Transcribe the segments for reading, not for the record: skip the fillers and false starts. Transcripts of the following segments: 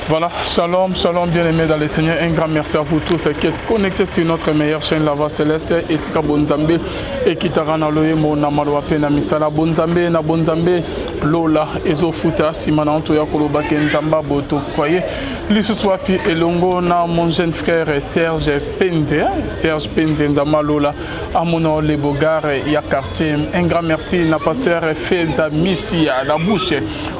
Voilà, shalom, shalom, bien-aimés dans le Seigneur. Un grand merci à vous tous qui êtes connectés sur notre meilleure chaîne, La Voix Céleste, Esika Bonzambe, et Kitarana Loemo, Namaluape, Namisala, Bonzambe, Na Bonzambe, Lola, Ezofuta, Simananto, Yakoloba, Kenzamba, Boto, Kwaye, Lissuswapi, Elongo, na mon jeune frère Serge Penze, Nzama Lola, Amono, Les Bogars, Yakarté. Un grand merci, na pasteur Feza Missia, la bouche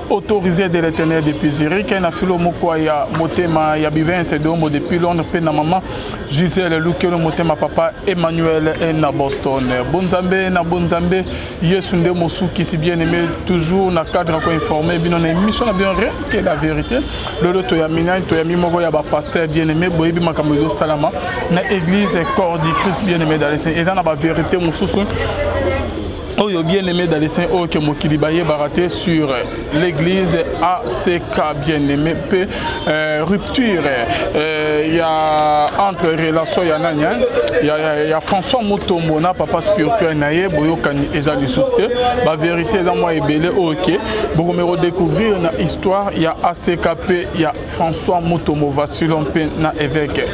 autorisée de l'éternel depuis Zurich, na filo mokwaya motema ya bivense domo depuis Londres pe na maman Gisèle Lukelo motema papa Emmanuel et na Boston. Bonzambe na Bonzambe Yesu nde mosuki si bien aimé toujours na cadre ko informé bino na émission na bien rien que la vérité. Lolo to ya mina to ya mimoko ya ba pasteur bien aimé boyebi makambo salama na église corps du Christ bien aimé dans les saints et dans la vérité mosusu. Oh, bien aimé dans les saints, oh, que Mokilibaye baraté sur l'église ACK bien aimé, peu rupture. Il y a entre relations, il y a François Motomona, papa spirituel naïe, boyo kani ezali souste. La vérité dans moi est belle, ok. Pour me redécouvrir na histoire, il y a ACKP, il y a François Motomo Vassilon na évêque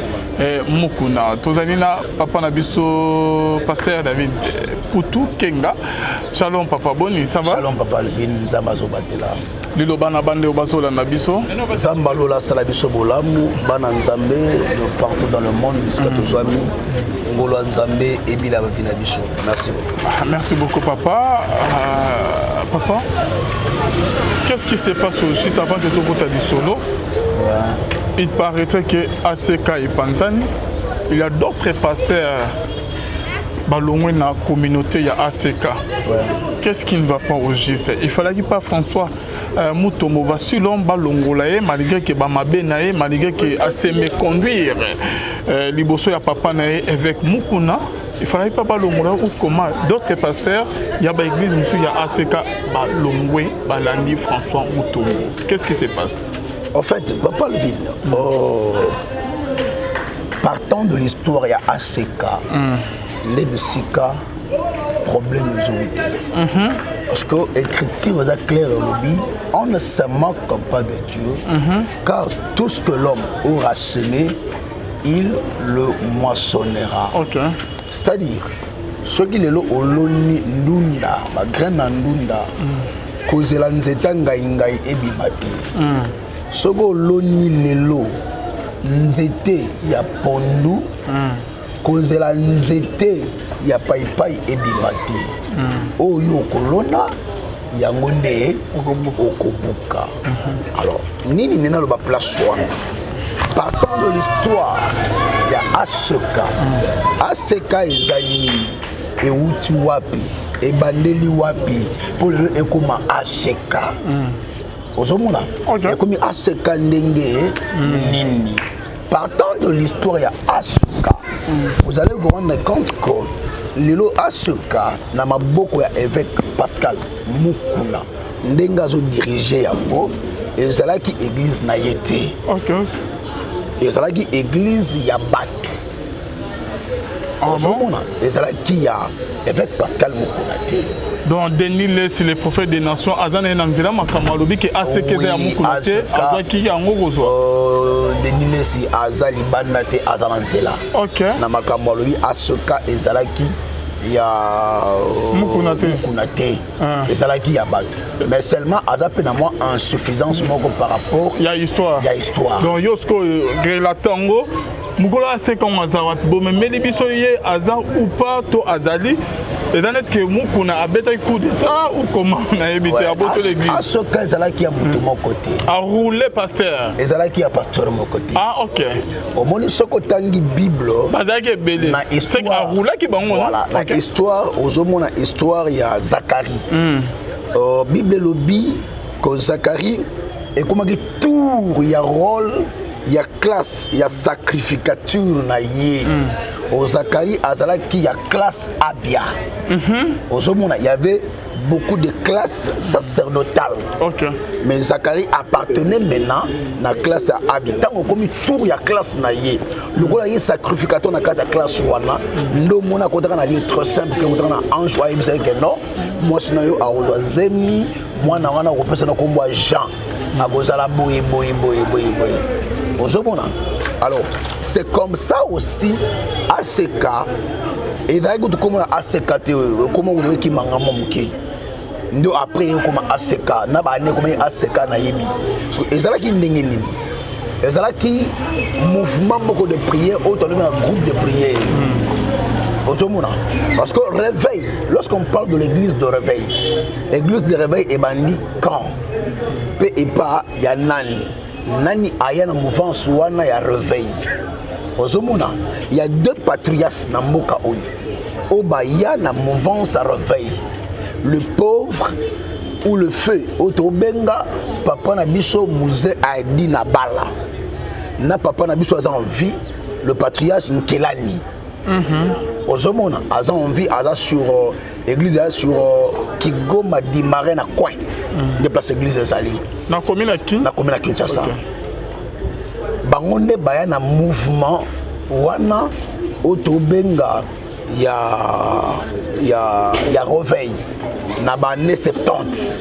Mukuna. Tozanina papa nabiso pasteur David Poutou Kenga. Shalom papa Boni, ça va? Shalom papa Levin, Zambazo Batela. Lilo bana bande obasola na biso. Zambalola salabiso bolamu, bana nzambe partout dans le monde, jusqu'à tous amis. Ngolo nzambe et bila bina biso. Merci beaucoup. Merci beaucoup papa. Papa, qu'est-ce qui se passe juste avant que tu votes du solo? Il paraîtrait que ACK et Panzani, il y a d'autres pasteurs dans la communauté, il y a ACK. Qu'est-ce qui ne va pas au juste? Il fallait que pas François Moutomo va sur l'homme balongolae, malgré que Bamabenae, malgré que assez me conduire. Liboso ya papa nae avec Mukuna. Il fallait pas balongola ou comment d'autres pasteurs, il y a l'église, monsieur, il y a ACK balongwe, balandi François Moutomo. Qu'est-ce qui se passe? En fait, papa Levin, partant de l'histoire, il y a ACK. Les Bissika, problème de parce que l'écriture est claire au lobby, on ne se moque pas de Dieu, car tout ce que l'homme aura semé, il le moissonnera. C'est-à-dire, ceux qui sont au loni ndunda, ma graine ndunda, cause la nzeta ngai ebimate. Ceux qui sont loni lelo, nzete ya pondu. Cause la nzete ya paipai ebimate oyo kolona yango nde okobuka. Alors nini nena lo ba place wana partant de l'histoire ya ACK ezali euti wapi ebandeli wapi pour le ekoma ACK ozomona ekomi ACK ndenge nini. Partant de l'histoire ya ACK, vous allez vous rendre compte que Lilo ACK na maboko ya évêque Pascal Mukuna ndenga zo diriger yango ezalaki église na yete. Ezalaki église ya batu. Ezalaki ya évêque Pascal Mukuna te. Donc Denis c'est le prophète des nations Azan et Nanzila Makamalobi qui a séqué à Moukounate Azaki Yango Gozo. Denis si Azali Bandate Azanansela. Na Makamalobi ACK ezalaki ya Moukounate ezalaki ya batu. Mais seulement Azape na moi insuffisance moko par rapport il y a histoire. Donc Yosko Grelatango Mugolo ACK on Azawat bon mais Melibiso ye Aza ou pas to Azali. Et dans notre que Mukuna a bêté coup d'état ou comment on a évité à botter l'église. ACK ezalaki ya mutu mon côté. A rouler pasteur. Ezalaki ya pasteur mon côté. Ok. Au moni soko tangi Bible. Bazaki belé. C'est a rouler qui bango. Voilà. La histoire ozomona histoire ya Zacharie. Bible lobi que Zacharie et comment que tour ya rôle ya classe ya sacrificature na ye. Zacharie azalaki ya classe Abia. Il y avait beaucoup de classes sacerdotales. Mais Zacharie appartenait maintenant à la classe Abia. Tant qu'on tour ya classe na ye. Le gars est sacrificateur na la classe wana. Ndo mona kota na lieu trop simple parce que kota na ange wa que non. Moi sinayo a zemi moi na wana ko pesa na kombo Jean. à cause de la boue. Alors, c'est comme ça aussi, ACK, et d'ailleurs, comme ACK, comment vous qui m'a ndo après comme ACK na ba ne comme ACK na yebi so ezala ki ndengeni ezala ki mouvement beaucoup de prière autour d'un groupe de prière parce que réveil, lorsqu'on parle de l'église de réveil, l'église de réveil est bandit quand pe et pas ya nani aya na mouvance wana ya réveil il y a deux patriarches na mboka oyo obaya na mouvance à réveil. Le pauvre ou le feu otobenga papa na biso musée Aidi na bala na papa na biso en vie le patriarche Nkelani ozomona aza en vie aza sur église sur Kigoma Dimare na coin de place église ezali na commune Kinshasa bango nde baya na mouvement wana otobenga ya réveil na ba ne 70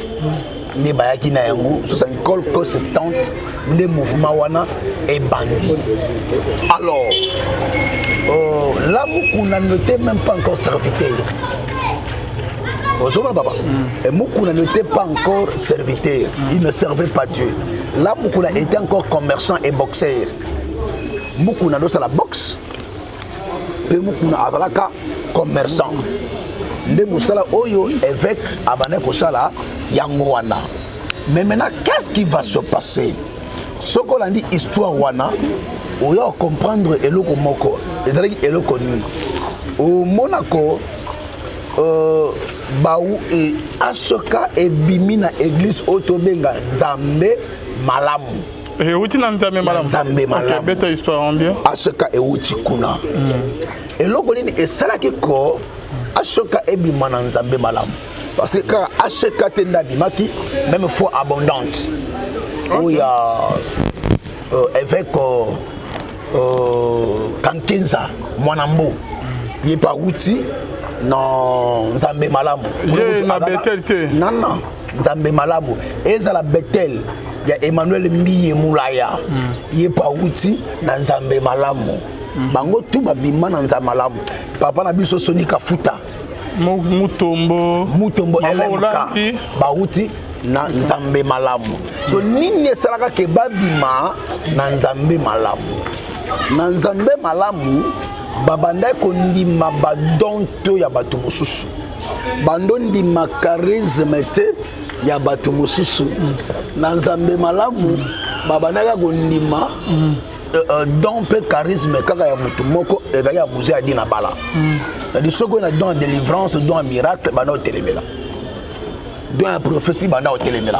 ne ba yaki na yango 70 ne mouvement wana et bandit. Alors là Mukuna n'était même pas encore serviteur. Papa. Et Mukuna n'était pas encore serviteur, il ne servait pas Dieu. Là Mukuna était encore commerçant et boxeur. Mukuna dans la boxe et Mukuna azalaka commerçant. Nde musala oyo évêque abane kosala yango wana. Mais maintenant qu'est-ce qui va se passer? Ce qu'on a dit histoire wana oyo comprendre eloko moko ezalaki eloko nini au Monaco baou et asoka e bimina église otobenga Nzambe malamu et uti na Nzambe malamu Nzambe malamu OK beta histoire en bien asoka e uti kuna eloko nini esalaki ko asoka e bimana Nzambe malamu parce que quand asoka tenda bimaki même foi abondante où il y a évêque Kankenza Mwanambo il pas outil non Nzambe malamu na Betel te non Nzambe malamu ezala Betel ya Emmanuel Mbiye Mulaya il pas outil na Nzambe malamu bango tout babima na Nzambe malamu papa na biso Sonika Futa mutombo LMK ba outil na Nzambe malamu so nini esalaka ke babima na Nzambe malamu na Nzambe malamu babanda kondima badonto ya bato mosusu bando ndima charisme te ya bato mosusu na Nzambe malamu babanda kondima don pe charisme kaka ya mutu moko ezali ya musée adi na bala c'est-à-dire soko na don délivrance don miracle bana otelemela don la prophétie banda otelemela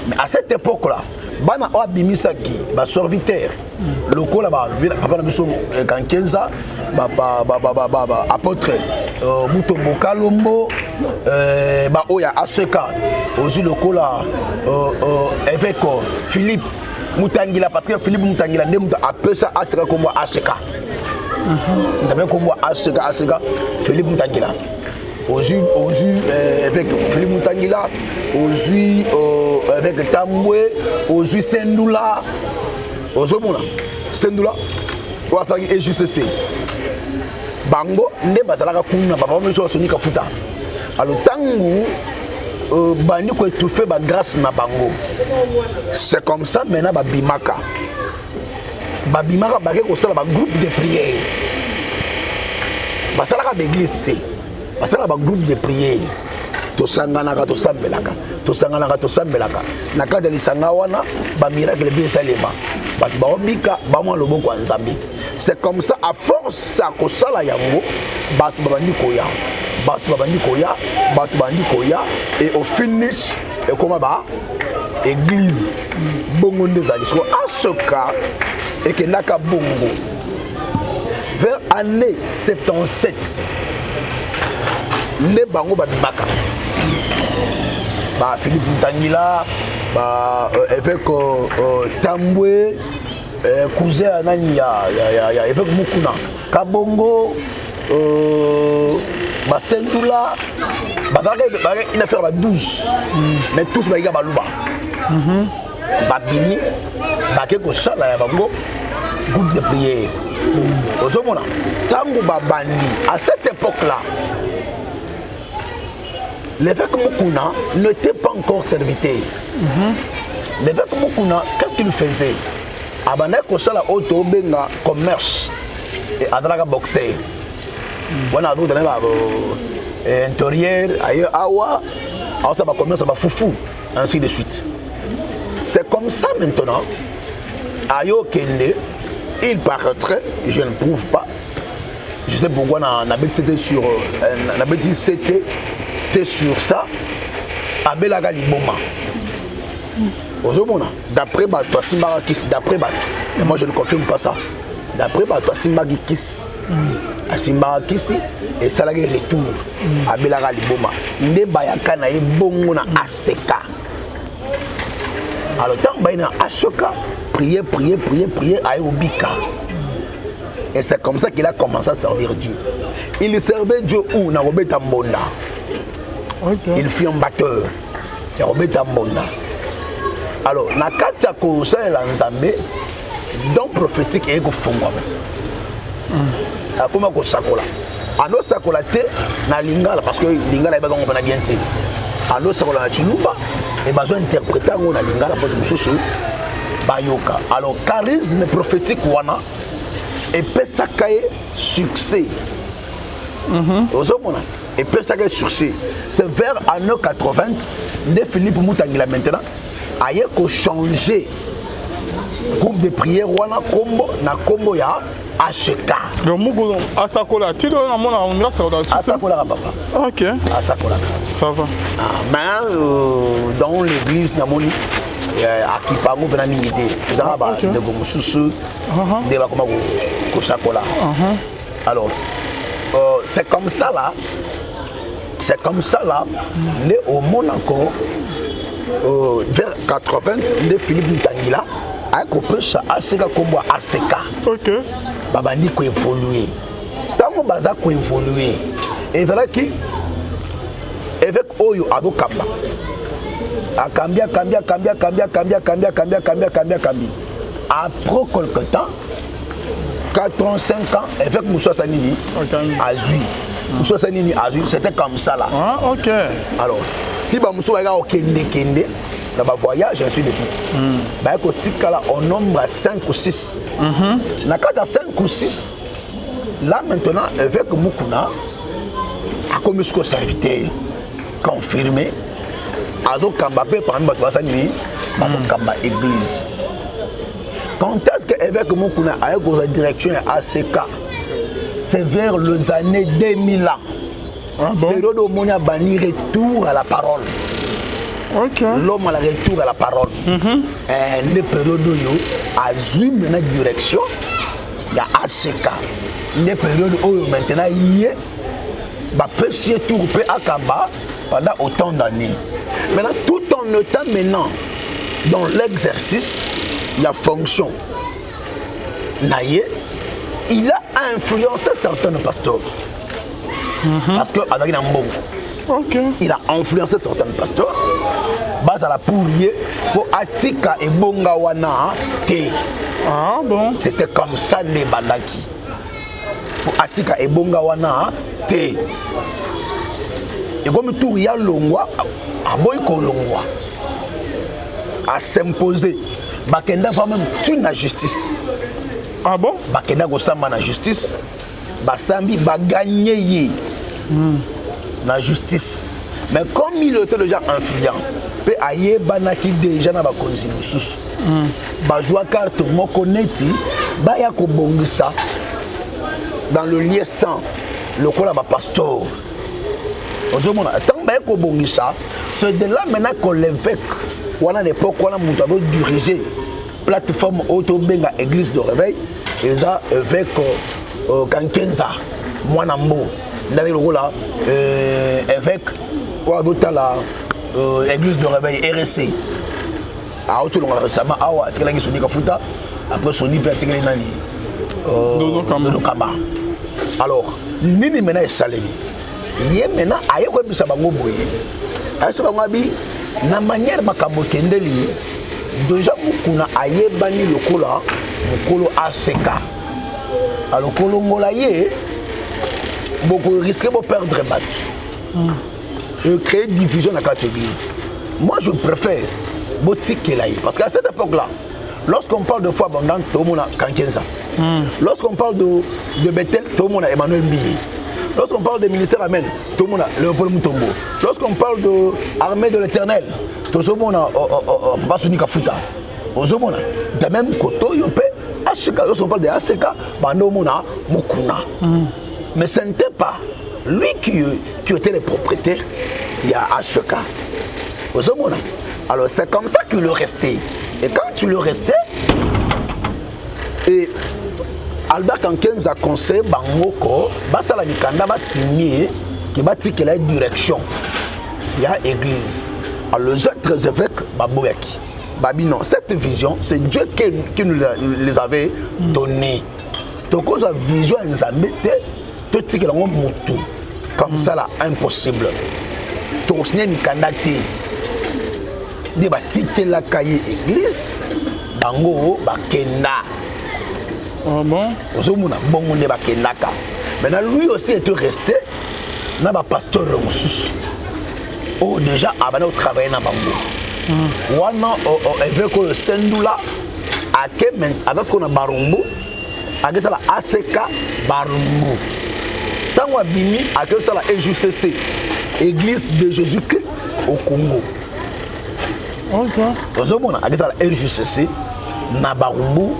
mais à cette époque là bana o abimisaki ba serviteur lokola ba papa na biso Kankenza ba apôtre Mutombo Kalombo ba oya aseka ozu lokola évêque Philippe Mutangila parce que Philippe Mutangila ndé muta apesa aseka comme aseka ndame comme aseka Philippe Mutangila ozu avec Philippe Mutangila ozu avec Tambwe ozu Sendula ozomona Sendula ou affaire EJCC bango nde bazalaka kuna papa meso Sonika Futa alors tangu bandi ko étouffer ba grâce na bango c'est comme ça maintenant babimaka bake ko sala ba groupe de prière basalaka d'église te basala ba groupe de prière tosanganaka tosambelaka na kati ya lisanga wana ba miracle bien salema bato baobika bamwa loboko ya Nzambe c'est comme ça à force ya kosala yango bato babandi koya et au finish ekoma ba église bongo nde ezali soko asoka ekendaka bongo vers année 77 ne bango babimaka ba Philippe Mutangila ba évêque Tambwe cousin nani ya évêque Mukuna Kabongo ba Sendula ba il a fait ba 12 mais tous ba iga baluba babini bake kosala ya bango groupe de prière. Ozomona tango babandi à cette époque-là, l'évêque Mukuna n'était pas encore serviteur. L'évêque Mukuna, qu'est-ce qu'il faisait? Abandé kosala auto benga commerce et adalaga boxer. On a d'autres intérieur ailleurs awa, alors ça va commerce, ça va foufou, ainsi de suite. C'est comme ça maintenant. Ayo Kende, il paraîtrait, je ne prouve pas. Je sais pourquoi c'était sur ça. Abelaga Liboma. D'après toi Simbakis, d'après mais moi je ne confirme pas ça. D'après toi Simbakis, à Simbakis et ça la retour. Abelaga Liboma. Nde bayaka na ebongo na aseka. Alors tant que na aseka, prier à Obika. Et c'est comme ça qu'il a commencé à servir Dieu. Il servait Dieu où? Dans Robert Mbonda. Okay. Il fut un batteur. Dans Robert Mbonda. Alors, na katia kosa la nzambe, donc prophétique et kofungwa. Akoma ko sakola. Ano sakola te na lingala parce que lingala ba ngomba na bien te. Ano sakola na chiluba et besoin interpréter na lingala pour mususu bayoka. Alors, charisme prophétique wana et pesakaye succès. Et pesakaye succès. C'est vers années 80 de Philippe Moutangila maintenant aye ko changer groupe de prière wana kombo na kombo ya HK. Donc mugo asakola ti do na mona on grâce à asakola papa. OK. Asakola. Ça va. Mais dans l'église na moni akipango bena mingité. Ezaka ba ndeko mususu de ba koma ko sakola. Alors c'est comme ça là. Né au Monaco vers 80 de Philippe Ntangila a coupé ça ACK comme ACK. OK. Babandi ko évoluer. Tango baza ko évoluer. Et voilà qui avec Oyo Ado Kamba. A cambia. Après quelque temps 85 ans avec Moussa Sanini Azui. Moussa Sanini Azui, c'était comme ça là. Ah, OK. Alors, si Moussa va au Kende, dans ma voyage, ainsi de suite. Bah, on nombre 5 ou 6. Dans cas 5 ou 6, là maintenant, avec Mukuna, a commis ce serviteur confirmé. Azo Kamba pe par exemple Sanini, Azo Kamba église. Quand est-ce que avec Mukuna a eu la direction ACK? C'est vers les années 2000 ans. Ah bon? Période où on a banni retour à la parole. OK. L'homme a le retour à la parole. Une période où il a eu une direction, il y a ACK. Une période où maintenant il y a un tour à Kamba pendant autant d'années. Maintenant, tout en étant maintenant dans l'exercice, il y a fonction. Naïe, il a influencé certains pasteurs. Parce que avec il a influencé certains pasteurs. Base à la pourrier pour Atika et Bongawana T. Ah bon? C'était comme ça les Bandaki. Pour Atika et Bongawana T. Et comme tout il y a Longwa, à Boyko Longwa, à s'imposer. Bakenda va même tuer la justice. Ah bon? Bakenda go samba na justice. Basambi ba gagner la justice. Mais comme il était déjà influent, peut ayer banaki déjà na ba konzi mususu. Ba joua carte moko neti ba ya ko bongisa dans le lieu saint le kola ba pasteur. Aujourd'hui, tant que ko bongisa, c'est de là maintenant que l'évêque ou à l'époque où on a dirigé plateforme auto-benga église de réveil, et ça avec Kankenza, Mwanambo, là, évêque ou à d'autres là, église de réveil RSC. À autre long récemment, à Tkela qui sonne Kafuta, après sonne Tkela Nani, Dodo Kamba. Alors, Nini maintenant est salé. Il y a maintenant ailleurs que ça va boyer. À ce moment-là, la manière makambo kendeli déjà mukuna ayebani lokola mukolo ACK alors kolongola ye beaucoup risquer de perdre battu et créer division dans quatre églises. Moi je préfère boutique là parce qu'à cette époque là lorsqu'on parle de foi abondante tout le monde a Kankenza. Lorsqu'on parle de Bethel tout le monde a Emmanuel Mbiyi. Lorsqu'on parle de ministère Amen tout le monde a Léopold Mutombo. Lorsqu'on parle de armée de l'Éternel tout le monde a Basuni Kafuta. Ozomona de même côté yopé ACK. Lorsqu'on parle de ACK bando mona mukuna. Mais ce n'était pas lui qui était le propriétaire, il y a ACK. Alors c'est comme ça qu'il est resté. Et quand tu le restais, et Albert Kankenza a conseillé Bangoko, Basala Mikanda va signer qui va dire qu'il a une direction. Il y a église. Alors les autres évêques, Baboyaki. Babi non, cette vision, c'est Dieu qui nous les avait donnée. Donc la vision nous a mis tout ce qui est motu. Comme ça là, impossible. Donc ce n'est Mikanda qui ne va pas la cahier église, bango bakenda. Ah bon? Ozomuna bongo ne bakenda ka. Maintenant lui aussi est resté na ba pasteur Moussous. Oh déjà abana au travail na bango. Wana évêque le Sendula akemen avec qu'on a Barumbu, avec ça la ACK Barumbu. Tango abimi avec ça la EJCC, Église de Jésus-Christ au Congo. OK. Ozomona avec ça la EJCC na Barumbu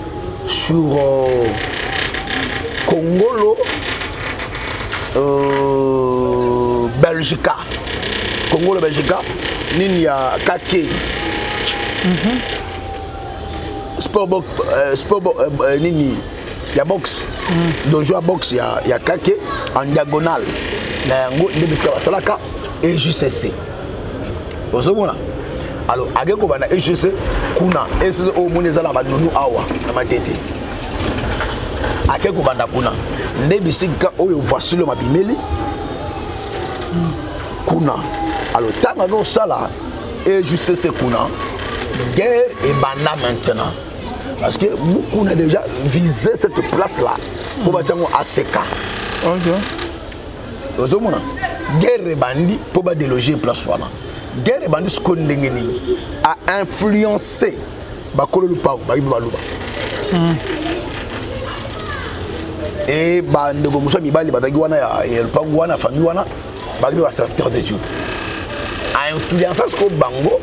sur Congolo Belgique. Congolo Belgique nini ya Kake. Sport nini ya box. Dojo box ya Kake en diagonale. Na yango ndebiska basalaka EJCC. Ozomona. Alors ageko bana EJCC kuna ese o monezala banunu awa na matete. Akeko banda kuna ndebisika oyo voici le mabimeli. Kuna. Alors tamago sala EJCC kuna guerre et banda maintenant. Parce que beaucoup a déjà visé cette place là pour bâtir ACK. OK. Ozomona guerre et bandi pour ba déloger place wana. Guerre et bandi skondengeni a influencé bakolo lupa ba baluba. Et bandego musa mibali bataki wana ya lupango wana famille wana ba serviteur de Dieu. A influencé ce ko bango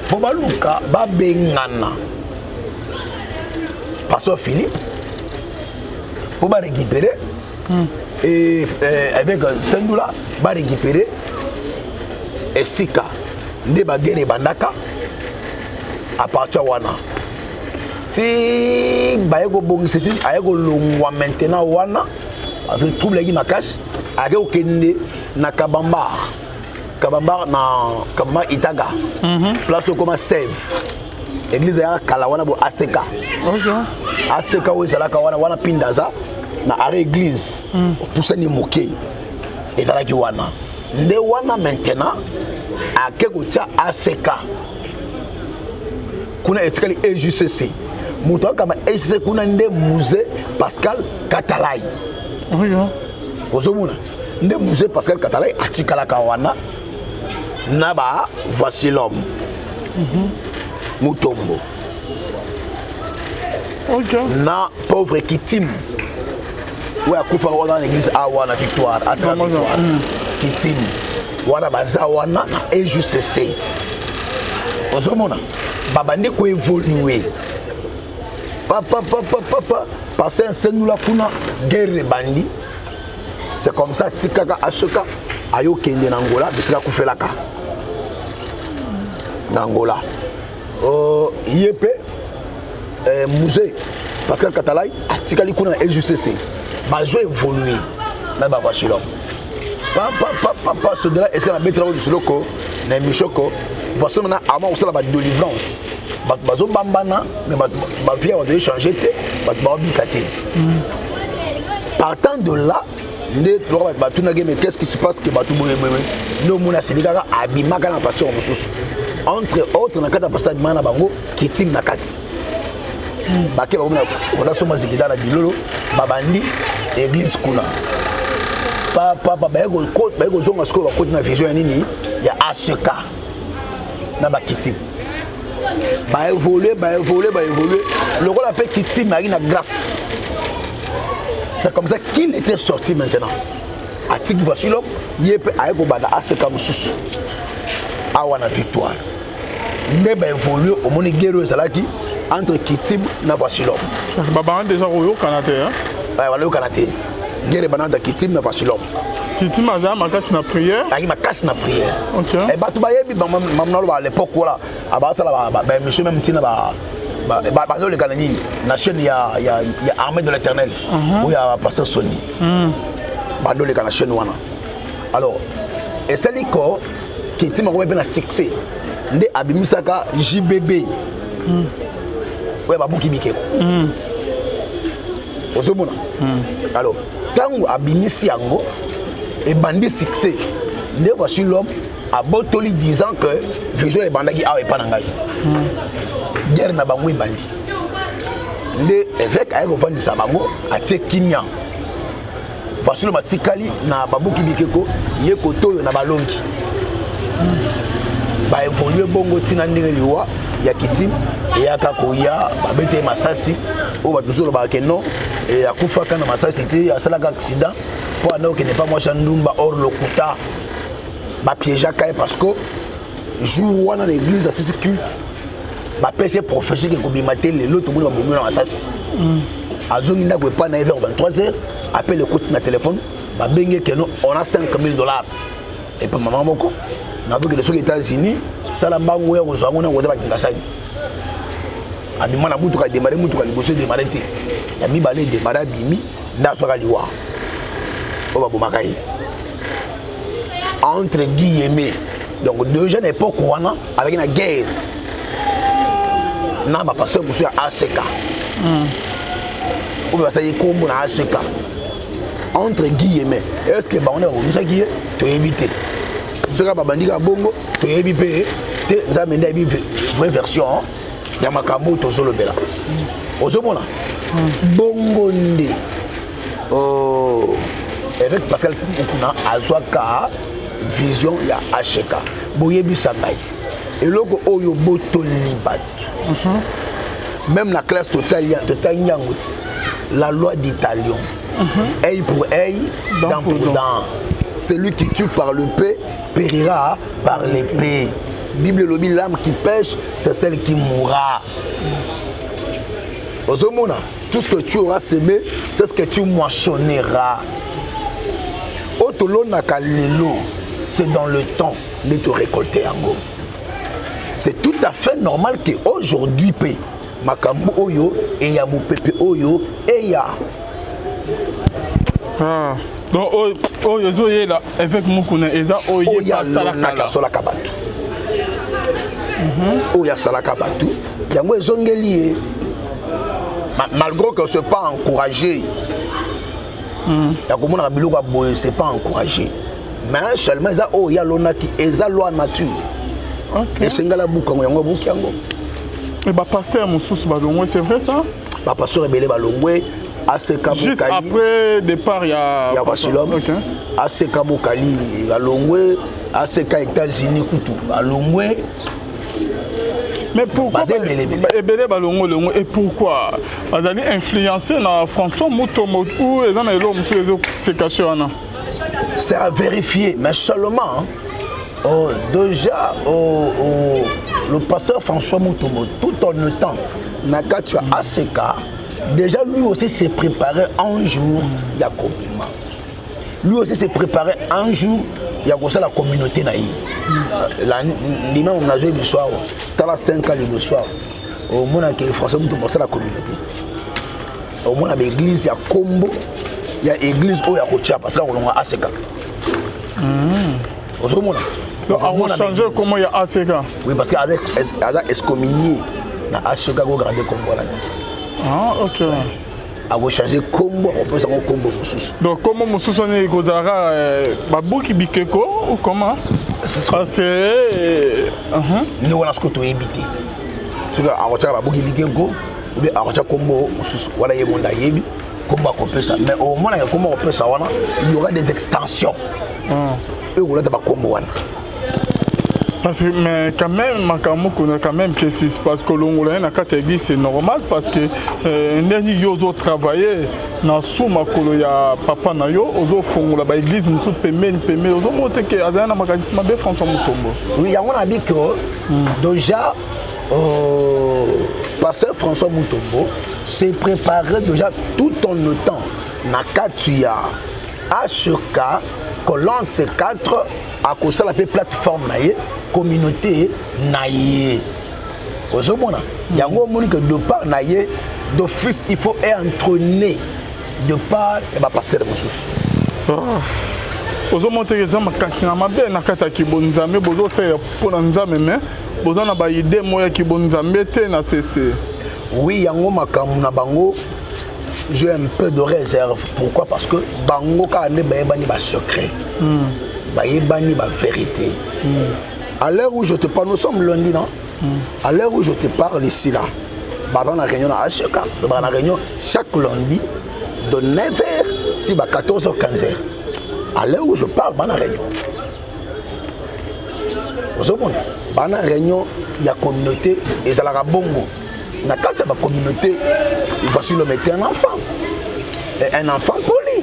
pour baluka ba bengana. Pasteur Philippe pour ba récupérer et avec Sendula ba récupérer et Sika nde ba guerre bandaka à partir wana ti ba yego bongisa si ayego longwa maintenant wana avec trouble qui makash ake okende na Kabamba na Kabamba Itaga place comme Save église ya Kalawana bo ACK. OK. ACK wo salaka wana pindaza na are église pour ni moké et voilà qui wana nde wana maintenant akeko cha ACK kuna etikali EJCC muto kama EJCC kuna nde musée Pascal Katalai. OK. Ozomuna nde musée Pascal Katalai atikala kawana naba voici l'homme. Mutombo. OK. Na pauvre Kitim. Ouais, akufa dans l'église awana victoire, asa victoire. Kitim. Wana baza wana na EJCC. Ozomona babande ko évoluer. Papa passer un senula kuna guerre bandi. C'est comme ça tikaka asoka ayo kende na Angola bisika kufelaka. Na Angola. Yépe musée Pascal Katalai atikali kuna EJCC bazo évoluer na ba vachilo papa ce de là est-ce que la betra du soloko na michoko voici maintenant avant on sala ba délivrance bazo bambana mais ba via on doit changer te ba bikate partant de là ndé droit ba tuna game qu'est-ce qui se passe que ba tout boye no mona silikaka abimaka na pasteur mususu entre autres na kata passage mana bango kitim na kati bake ba ona soma zikida na dilolo babandi église kuna papa ba ego zonga sko ba côté na vision ya nini ya ACK na ba kitim ba évoluer le rôle appelle kitim na ina grâce. C'est comme ça qu'il était sorti maintenant. Atik Vacilom, Yepe Aeko Bada ACK Moussous. Awana victoire. Neba évolue au monde guerrier Zalaki entre Kitim et Vacilom. Baban déjà au Canada. Ouais, au Canada. Guerre banane Kitim et Vacilom. Kitim a ma casse na prière. Ah, il m'a casse na prière. OK. Et bah tu vas y à l'époque là. Ah bah ça là, bah monsieur même Tina bah le Canadien, la chaîne il y a Armée de l'Éternel où il y a pasteur Sony. Bando le Canadien wana. Alors, et c'est l'icône qui est un succès. Ndé abimisaka JBB. Ouais babuki bike. Ozomona. Alors, quand abimisi yango et bandi succès, ndé voici l'homme a botoli disant que vision est bandaki a pas nangai. Guerre na bango bandi. Ndé évêque ayeko vandisa bango atie kinya. Voici le matikali na babuki bikeko yeko toyo na balongi. Ba évoluer bongo tina ndenge liwa ya kitim et ya kakoya ba bete masasi o ba toujours ba keno et akufa kana masasi te asalaka accident pour ando que n'est pas moi chandumba or lokuta ba piéger kai parce que jour wana l'église assise culte ba péché prophétique ko bimate le lot monde ba bomu na masasi azongi ndako pa na vers 23h appelle le compte na téléphone ba benge keno on a $5,000 et pas maman moko na donc les États-Unis sala mbango ya kozwa ngona kodeba kingasani abima na mutuka démarrer mutuka liboso démarrer te ya mibale démarrer bimi ndaso ka liwa o ba bomaka yi entre guillemets donc déjà à l'époque wana avec une guerre na ba passer monsieur ACK ou ba sayi kombo na ACK entre guillemets est-ce que ba on a misaki to éviter ce que babandika bongo to yebi pe te zamenda yebi vraie version ya makambo to solo bela ozomona bongo nde avec Pascal Mukuna azwaka vision ya ACK boyebi sangai eloko oyo botoli batu même la classe total nyanguti la loi d'Italion œil pour œil dent pour dent. Celui qui tue par le paix périra par l'épée. Bible lobby, l'âme qui pêche, c'est celle qui mourra. Ozomona, tout ce que tu auras semé, c'est ce que tu moissonneras. Otolona kalelo, c'est dans le temps de te récolter en gros. C'est tout à fait normal qu'aujourd'hui, paix, makambo oyo, et ya moupepe oyo, et ya. Ah. Donc, oyo là avec Mukuna eza oyo pas salaka batu. Oya salaka batu. Yango ezongeli malgré que c'est pas encouragé. Ya komona biloko boye c'est pas encouragé. Mais seulement eza oya lonaki eza loi nature. OK. Et singala bukango yango bukango. Mais ba pasteur Moussous balongwe, c'est vrai ça? Ba pasteur ebele balongwe. Juste après départ, il y a Vacilom. Okay. ACK Mokali, à Longwe, ACK États-Unis, Koutou, à Longwe. Mais pourquoi et pourquoi vous allez influencer François Moutomo ou c'est caché? C'est à vérifier, mais seulement déjà le pasteur François Moutomo, tout en le temps, Nakatua ACK. Déjà, lui aussi s'est préparé un jour, il y a compliment. Lui aussi s'est préparé un jour, il y a la communauté. L'imam, on a joué le soir, tu as 5 ans le soir. Au moins, François, tu as la communauté. Au moins, l'église, il y a Combo, il y a l'église où il y a Kocha, parce qu'on a ACK. Donc, on a changé comment il y a ACK? Oui, parce qu'avec excommunié, il y a ACK qui a gardé Combo là. Ah, ok. A changer combo, on peut savoir combo. Donc, comment Moussous on est Gozara, Babou qui bikeko ou comment? Parce que nous on a ce que tu évité. Tu vois, à retirer la bougie bigengo, ou bien à retirer combo, voilà y monda yebi, combo on peut ça. Mais au moment où combo on peut ça, il y aura des extensions. Et on a des combo. Parce que, mais quand même, quand même, qu'est-ce qui se passe que l'on a quatre églises, c'est normal parce que les gens qui travaillé dans Souma, il y a papa Nayo, ils ont fait l'église, ils ont payé, ils ont monté que Adana Magadisma B. François Mutombo. Oui, on a dit que déjà, pasteur François Mutombo s'est préparé déjà tout en le temps. Nakatuya, Ashoka, que l'un de ces quatre a causé la plateforme communauté naïe. Vous voyez, il y a un moment que de part naïe, d'office, il faut entronner de part et va passer de Moussous. Vous avez des gens qui ont été en train de bonzambe, vous avez pour nzambe mais vous avez des idées moya qui bonzambe na cessé. Oui, il y a un moment bango, j'ai un peu de réserve. Pourquoi? Parce que bango quand on est bani ba secret, bani ba vérité. À l'heure où je te parle, nous sommes lundi, non? À l'heure où je te parle ici, là, on a une réunion à Ashoka. C'est une réunion chaque lundi de 9h à 14h, 15h. À l'heure où je parle, on a une réunion. Vous savez, on a une réunion, il y a une communauté, et il y a la bongo. Dans la communauté, il faut aussi le mettre un enfant. Et un enfant poli.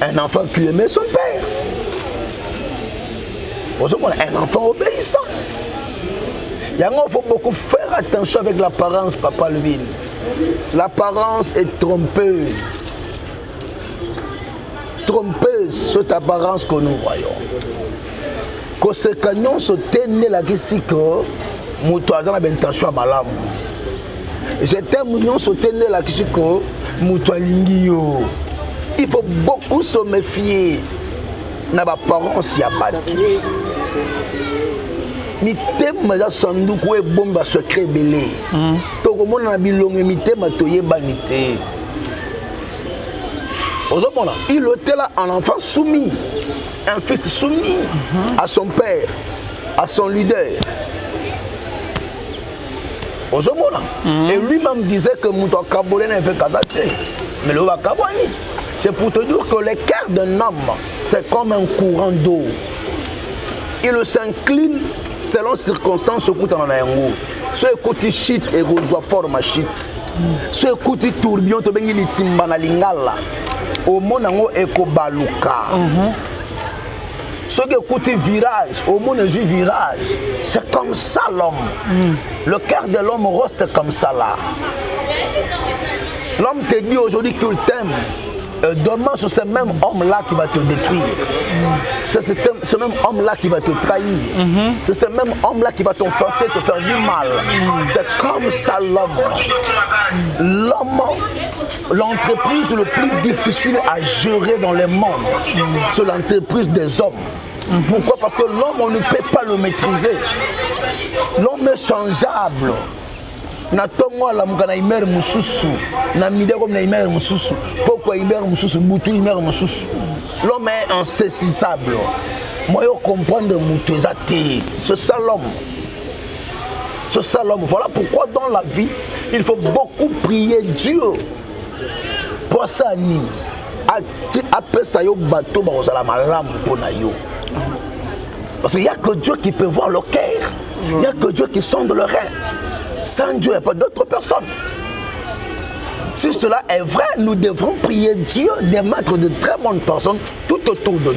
Un enfant qui aimait son père. Un enfant obéissant. Il faut beaucoup faire attention avec l'apparence, Papa Levin. L'apparence est trompeuse. Trompeuse, cette apparence que nous voyons. Que ce canyon se tenait là, ici, que nous avons l'intention à Malam. J'étais mignon, se tenait là, ici, que nous avons. Il faut beaucoup se méfier. Na ba parents ya battu mitema za sanduku e bomba secret belé to ko mona bilonge mitema to yebani te ozomona il était là un enfant soumis, un fils soumis à son père, à son leader. Ozomona et lui-même disait que muto kabolé na fait kazate mais le va kabani. C'est pour te dire que le cœur d'un homme, c'est comme un courant d'eau. Il s'incline selon circonstances au dans la yango. Ce côté shit et reçoit forme shit. Ce côté tourbillon to bengi litimba na lingala. Au monde ngo eko baluka. Ce côté virage, au monde du virage, c'est comme ça l'homme. Le cœur de l'homme reste comme ça là. L'homme te dit aujourd'hui qu'il t'aime. Demain, c'est ce même homme-là qui va te détruire. C'est ce même homme-là qui va te trahir. C'est ce même homme-là qui va t'enfoncer, te faire du mal. C'est comme ça l'homme. L'homme, l'entreprise le plus difficile à gérer dans le monde, c'est l'entreprise des hommes. Pourquoi? Parce que l'homme, on ne peut pas le maîtriser. L'homme est changeable. Na tongo la mukana imer mususu na mide comme na imer mususu pourquoi imer mususu butu imer mususu l'homme est insaisissable. Moi je comprends de mutezate c'est ça l'homme, c'est ça l'homme. Voilà pourquoi dans la vie il faut beaucoup prier Dieu pour ça anime après ça yo bateau ba ozala malamu pona yo parce qu'il y a que Dieu qui peut voir le cœur, il y a que Dieu qui sonde le rein. Sans Dieu, il n'y a pas d'autres personnes. Si cela est vrai, nous devrons prier Dieu de mettre de très bonnes personnes tout autour de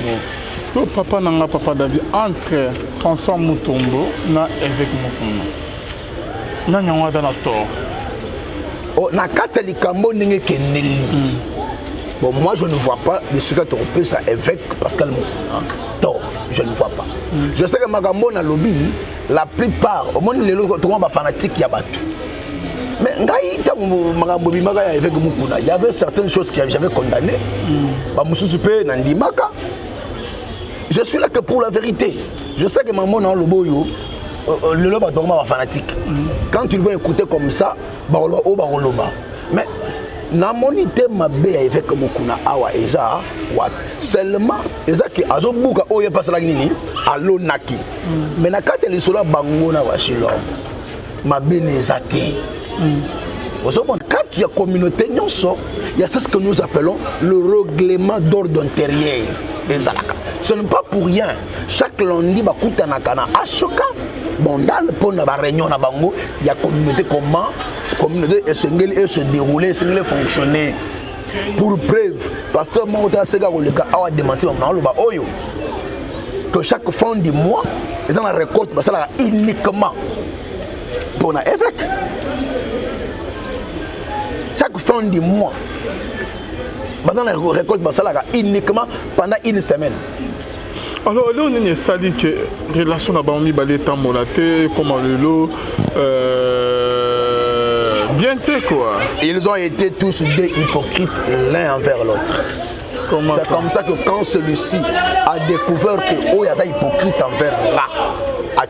nous. Papa Nanga, Papa David, entre François Mutombo et évêque Mutombo, n'a pas dans la tort. Oh, na katali kambo n'enge keneli. Bon, moi je ne vois pas le secret européen ça évêque Pascal Mutombo. Tort, je ne vois pas. Je sais que Magambo na lobby. La plupart, au monde les fanatiques yabatu. Mais il y avait certaines choses que j'avais condamnées. Je suis là que pour la vérité. Je sais que maman dans le boyo, le loba fanatique. Quand tu le veux écouter comme ça, mais na monité mabe avec mokuna awa eza wat seulement eza ki azobuka oyo pasala nini allo naki mais na kati li solo bango na washilo mabe nezate quand il y a communauté il y a ce que nous appelons le règlement d'ordre intérieur. Ce n'est pas pour rien. Chaque lundi, à Ashoka, pour la réunion, il y a communauté comment communauté et se dérouler, se fonctionner. Pour preuve, pasteur Mouta Sega a démenti que chaque fin du mois, ils ont la récolte uniquement pour l'évêque. Chaque fin du mois, pendant la récolte, uniquement pendant une semaine. Alors, là, on a dit que la relation n'a pas mis le temps monaté, comment le lot. Bien, tu sais quoi. Ils ont été tous des hypocrites l'un envers l'autre. C'est comme ça que quand celui-ci a découvert que oh, il y a des hypocrites envers là,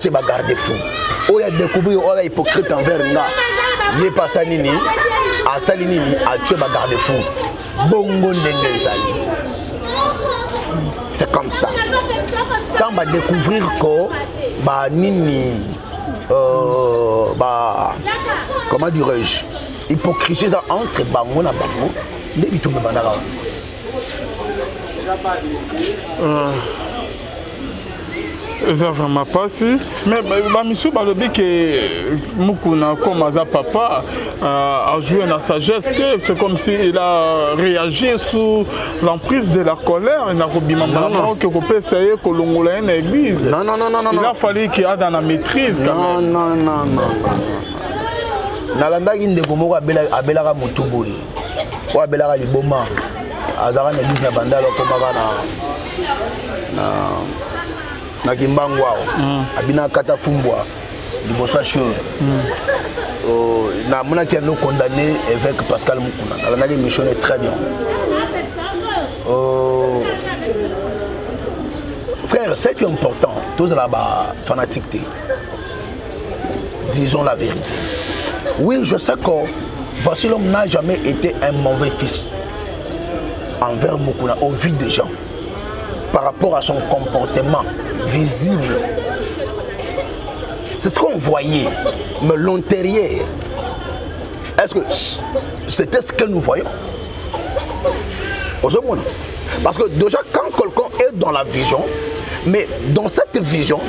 il a gardé fou. Oh, il a découvert qu'il y a des hypocrites envers là, il n'est pas ça nini. A Salinini, a tué ma garde-fou. Bongo Ndenge Sali. C'est comme ça. Quand on va découvrir que, bah, nini, bah, comment dirais-je, hypocrisie entre Bango et Bango, début tout le monde ça vraiment pas si mais monsieur balobi que Mukuna comme Aza papa a joué dans sa geste, c'est comme s'il a réagi sous l'emprise de la colère. Il n'a pas peut essayer que l'on une église. Non. Il a fallu qu'il y ait dans la maîtrise quand même. Non. Nalanda indeko moko abelaka mutuboyi. Ou abelaka liboma. Azara na église na bandala komaka na Kimbangu abina kata fumbwa liboso chaud na mona qui a nous condamné avec Pascal Mukuna la mission est très bien frère c'est qui est important tous là-bas fanatique disons la vérité. Oui, je sais que voici l'homme n'a jamais été un mauvais fils envers Mukuna au vu des gens par rapport à son comportement visible. C'est ce qu'on voyait, mais l'intérieur, est-ce que c'était ce que nous voyons? Parce que déjà quand quelqu'un est dans la vision, mais dans cette vision,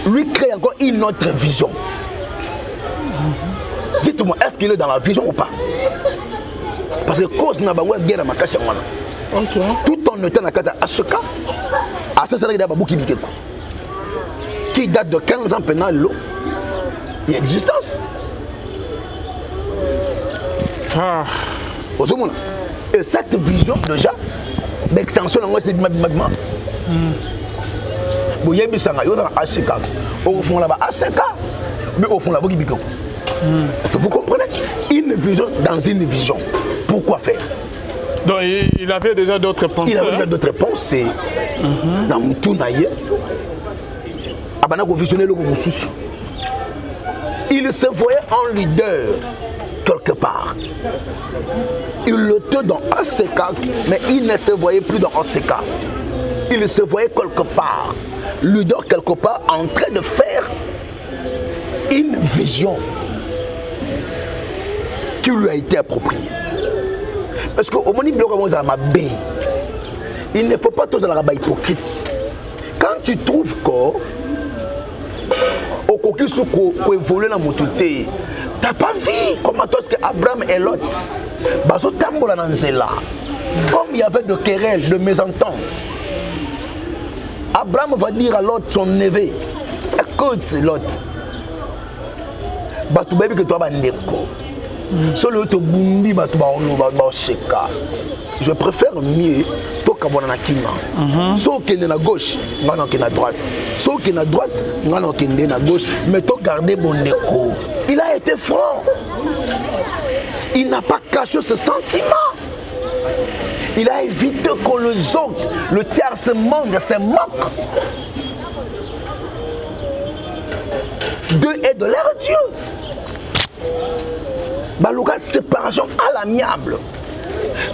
lui crée encore une autre vision. Dites-moi, est-ce qu'il est dans la vision ou pas? Parce que cause n'a pas de guerre à ma casse. Tout en étant dans la Ashoka, à ce salaire qui date de 15 ans pénal, il y a existence. Et cette vision déjà, d'extension, c'est du magma. Vous voyez, il y a Ashoka, au fond là-bas, Ashoka, mais au fond là-bas, vous comprenez? Une vision dans une vision. Pourquoi faire? Donc il avait déjà d'autres pensées. Il avait déjà d'autres pensées. Dans mon tour, il se voyait en leader quelque part. Il était dans ACK, mais il ne se voyait plus dans ACK. Il se voyait quelque part, leader quelque part, en train de faire une vision qui lui a été appropriée. Parce qu'au moment où il ne faut pas tous être hypocrite. Quand tu trouves que au coquille sous évolue dans mon touté, t'as pas vu comment est-ce que Abraham et Lot, comme il y avait de querelles, de mésententes, Abraham va dire à Lot, son neveu, écoute Lot, tu baby que toi je préfère mieux to kabona kima. So qui est à gauche, ngana qui est à droite. So qui est à droite, ngana qui est à gauche, mais to garder bon écho. Il a été franc. Il n'a pas caché ce sentiment. Il a évité que les autres, le tiers monde se moque d'eux et de leur Dieu. Baluka séparation à l'amiable.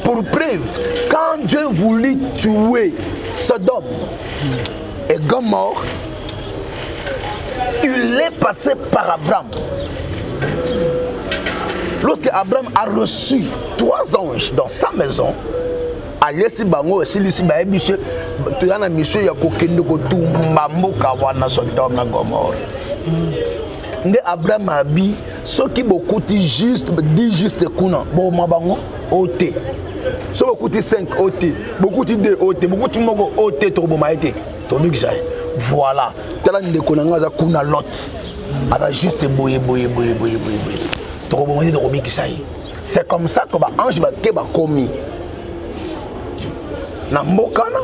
Pour preuve, quand Dieu voulut tuer Sodome et Gomorrhe, il est passé par Abraham. Lorsque Abraham a reçu 3 anges dans sa maison, Aliesi Bango et Silisi Baebiche, tu as un mission ya kokende ko tumba mboka wana Sodome na Gomorrhe. Nde Abraham a dit ceux qui beaucoup juste dit juste kuna bon mabango oté. Ceux beaucoup 5 oté, beaucoup 2 oté, beaucoup de moko oté to bo maité. To dit ça. Voilà. Tala ndeko na ngaza kuna lot. Ada juste boye. To bo maité to biki ça. C'est comme ça que ba ange ba ke ba komi. Na mbokana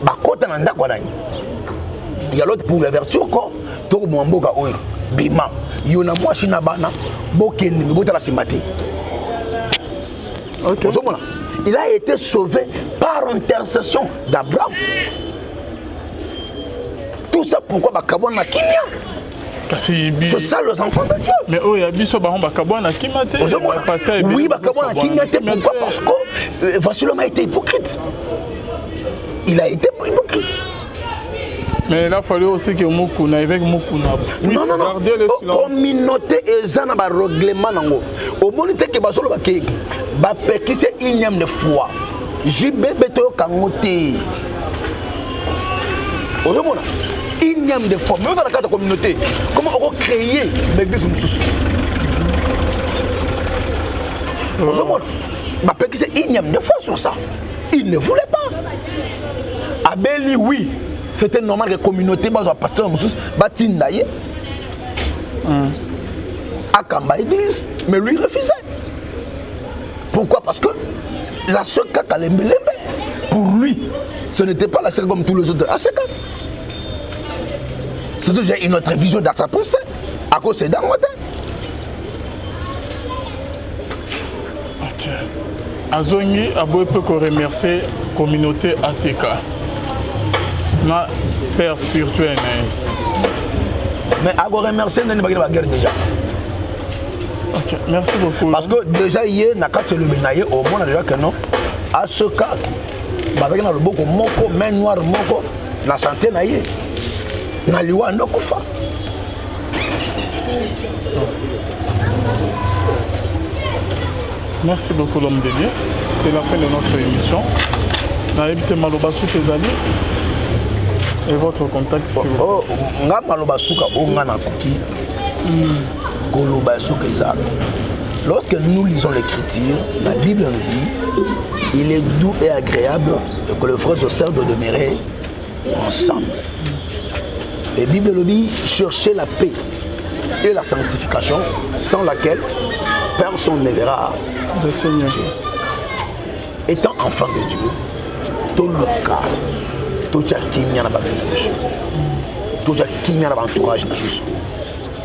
ba kota na ndako na. Il y a l'autre pour la vertu encore. To bo mboka oyo. Bima, yona moi china bana, bokeni, bota la simati. Ok. Il a été sauvé par intercession d'Abraham. Tout ça pourquoi bakabon na kimia? C'est ça les enfants de Dieu. Mais oh, il y a biso ba bakabon na kimia te. Oui, bakabon na kimia te pourquoi? Parce que Vassilom a été hypocrite. Il a été hypocrite. Mais il a fallu aussi que Moukouna, avec Moukouna, puisse garder le silence. Communauté et ça n'a pas règlement. Au moment où tu as fait c'est énième de fois. J'ai beto kangote. Au moment énième de fois. Mais dans la communauté, comment on va créer l'église Moussous? Au moment c'est énième de fois sur ça. Il ne voulait pas. Abeli, oui. C'était normal que la communauté, le pasteur Moussous, batindaye à Kamba église, mais lui il refusait. Pourquoi? Parce que la seule Kalembe, pour lui, ce n'était pas la seule comme tous les autres Aseka. C'est déjà une autre vision dans sa pensée. À cause c'est dans moi. Ok. Azongi a beaucoup remercier la communauté Aseka. Ma père spirituel. Mais à vous remercier, nous avons la guerre déjà. Ok, merci beaucoup. Parce que déjà hier, na kati le benaye au moins déjà que non. À ce cas, avec na le boko moko, main noire moko, na santé na ye, na liwa ndoko fa. Merci beaucoup l'homme de Dieu. C'est la fin de notre émission. Na évité maloba sous tes amis. Et votre contact sur oh, nga maloba suka onga na kuki. Koloba suka Isaac. Lorsque nous lisons l'écriture, la Bible nous dit il est doux et agréable que le frère se sert de demeurer ensemble. Et la Bible nous dit chercher la paix et la sanctification sans laquelle personne ne verra le Seigneur. Étant enfant de Dieu, tout le cas. Tout ce qui est dans tout ce qui est dans l'entourage,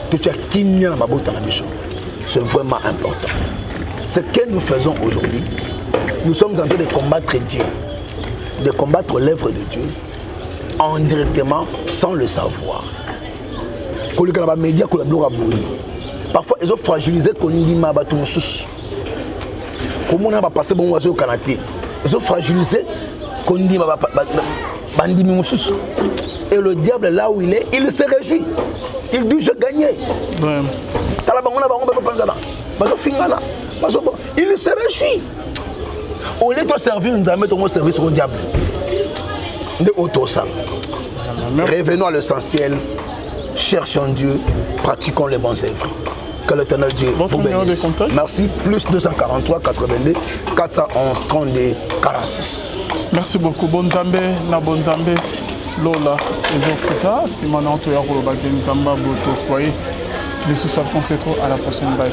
tout ce qui est dans la beauté, c'est vraiment important. Ce que nous faisons aujourd'hui, nous sommes en train de combattre Dieu, de combattre l'œuvre de Dieu, indirectement, sans le savoir. Parfois, ils ont fragilisé comment on a passé bon oiseau au Canada. Ils ont fragilisé et le diable là où il est, il se réjouit. Il dit je gagnais. Il se réjouit. Au lieu de servir, nous avons mis service au diable. Revenons à l'essentiel. Cherchons Dieu, pratiquons les bons œuvres. Que l'Éternel Dieu vous bénisse. Merci. Plus 243 82 411 32 46. Merci beaucoup. Bonzambe, na bonzambe, Lola, Ezofuta, Simana Antoya Koloba, Nzamba, Boto, Kwaye. Je suis à la prochaine. Bye.